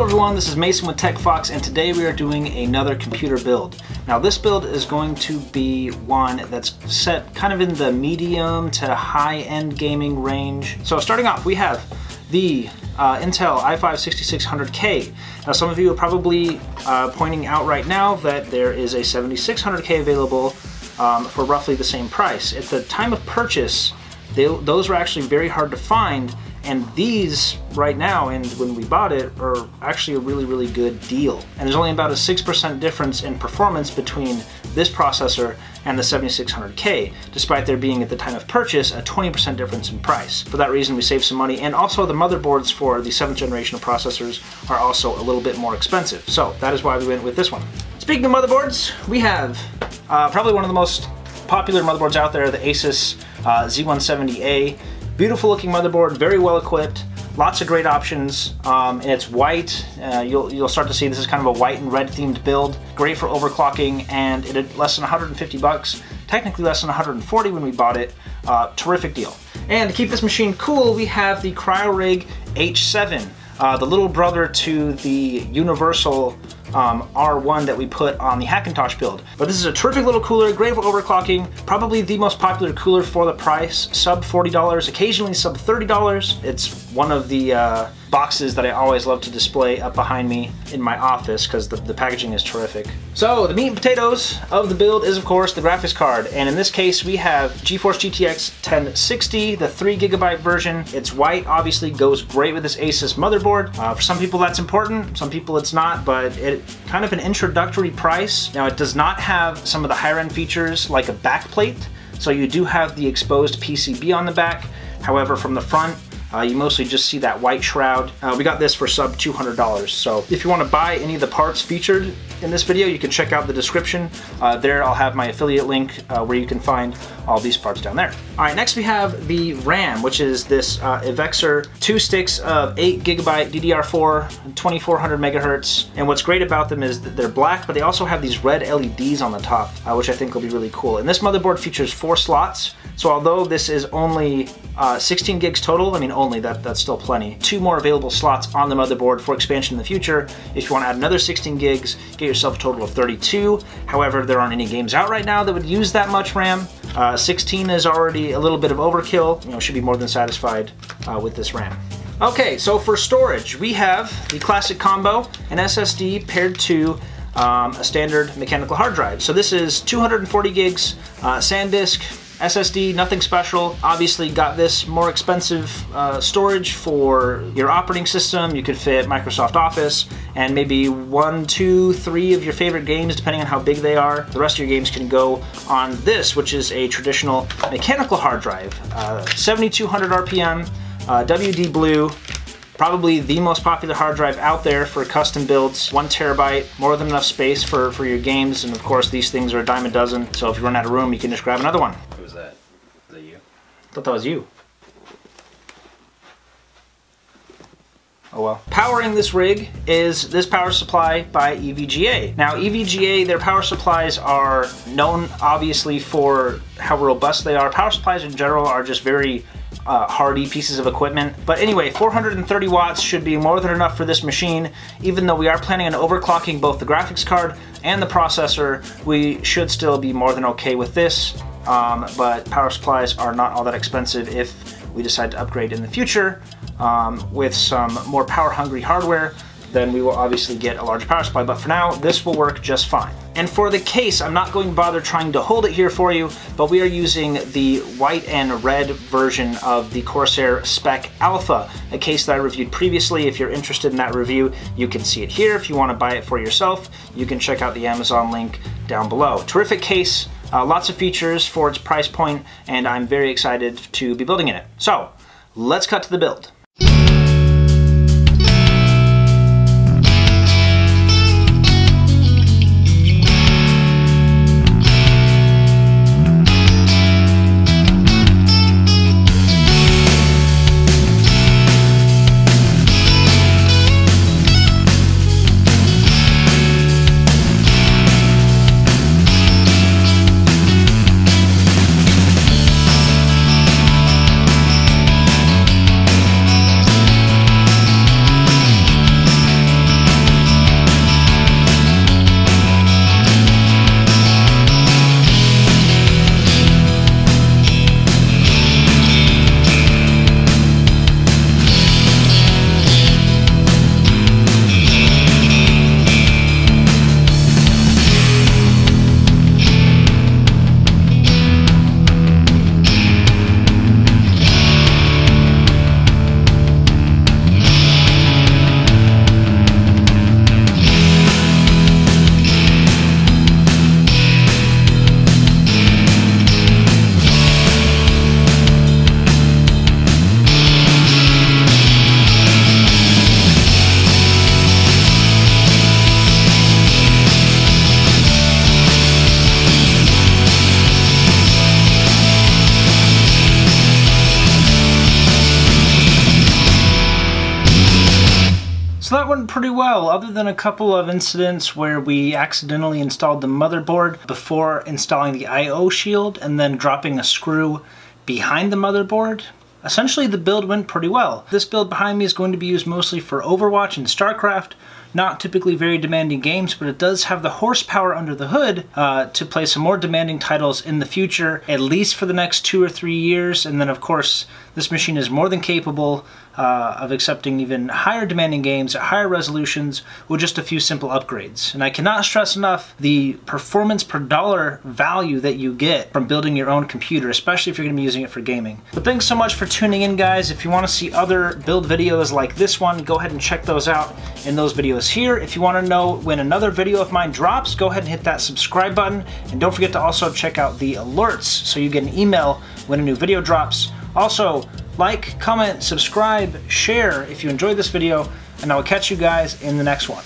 Hello everyone, this is Mason with TechFox, and today we are doing another computer build. Now this build is going to be one that's set kind of in the medium to high-end gaming range. So starting off, we have the Intel i5-6600K. Now some of you are probably pointing out right now that there is a 7600K available for roughly the same price. At the time of purchase, those were actually very hard to find, and these right now, and when we bought it, are actually a really good deal. And there's only about a 6% difference in performance between this processor and the 7600K, despite there being at the time of purchase a 20% difference in price. For that reason, we saved some money, and also the motherboards for the 7th generation of processors are also a little bit more expensive. So that is why we went with this one. Speaking of motherboards, we have probably one of the most popular motherboards out there, the Asus Z170A. Beautiful looking motherboard, very well equipped, lots of great options, and it's white. You'll start to see this is kind of a white and red themed build. Great for overclocking, and it had less than 150 bucks, technically less than 140 when we bought it. Terrific deal. And to keep this machine cool, we have the CryoRig H7, the little brother to the universal R1 that we put on the Hackintosh build. But this is a terrific little cooler, great for overclocking, probably the most popular cooler for the price, sub $40, occasionally sub $30. It's one of the boxes that I always love to display up behind me in my office because the packaging is terrific. So the meat and potatoes of the build is of course the graphics card, and in this case we have GeForce GTX 1060, the 3GB version. It's white, obviously goes great with this Asus motherboard. For some people that's important, some people it's not, but it kind of an introductory price. Now it does not have some of the higher end features like a backplate, so you do have the exposed PCB on the back. However, from the front, you mostly just see that white shroud. We got this for sub $200. So if you want to buy any of the parts featured in this video, you can check out the description. There I'll have my affiliate link where you can find all these parts down there. All right, next we have the RAM, which is this Evexer 2 sticks of 8GB DDR4, 2400 megahertz. And what's great about them is that they're black, but they also have these red LEDs on the top, which I think will be really cool. And this motherboard features 4 slots. So although this is only 16 gigs total, I mean only, that's still plenty. 2 more available slots on the motherboard for expansion in the future. If you want to add another 16 gigs, get yourself a total of 32. However, there aren't any games out right now that would use that much RAM. 16 is already a little bit of overkill. You know, should be more than satisfied with this RAM. Okay, so for storage, we have the classic combo, an SSD paired to a standard mechanical hard drive. So this is 240 gigs, SanDisk, SSD, nothing special. Obviously got this more expensive storage for your operating system. You could fit Microsoft Office and maybe 1, 2, 3 of your favorite games, depending on how big they are. The rest of your games can go on this, which is a traditional mechanical hard drive. 7200 RPM, WD Blue, probably the most popular hard drive out there for custom builds. 1 terabyte, more than enough space for your games, and of course these things are a dime a dozen, so if you run out of room, you can just grab another one. Who's that? Is that you? I thought that was you. Oh well. Powering this rig is this power supply by EVGA. Now EVGA, their power supplies are known obviously for how robust they are. Power supplies in general are just very hardy pieces of equipment. But anyway, 430 watts should be more than enough for this machine. Even though we are planning on overclocking both the graphics card and the processor, we should still be more than okay with this. But power supplies are not all that expensive if we decide to upgrade in the future with some more power-hungry hardware. Then we will obviously get a larger power supply, but for now, this will work just fine. And for the case, I'm not going to bother trying to hold it here for you, but we are using the white and red version of the Corsair Spec Alpha, a case that I reviewed previously. If you're interested in that review, you can see it here. If you want to buy it for yourself, you can check out the Amazon link down below. Terrific case, lots of features for its price point, and I'm very excited to be building in it. So, let's cut to the build. pretty well, other than a couple of incidents where we accidentally installed the motherboard before installing the I/O shield and then dropping a screw behind the motherboard. Essentially, the build went pretty well. This build behind me is going to be used mostly for Overwatch and StarCraft, not typically very demanding games, but it does have the horsepower under the hood to play some more demanding titles in the future, at least for the next 2 or 3 years. And then, of course, this machine is more than capable of accepting even higher demanding games at higher resolutions with just a few simple upgrades. And I cannot stress enough the performance per dollar value that you get from building your own computer, especially if you're going to be using it for gaming. But thanks so much for tuning in, guys. If you want to see other build videos like this one, go ahead and check those out in those videos here. If you want to know when another video of mine drops, go ahead and hit that subscribe button. And don't forget to also check out the alerts so you get an email when a new video drops. Also, like, comment, subscribe, share if you enjoyed this video, and I will catch you guys in the next one.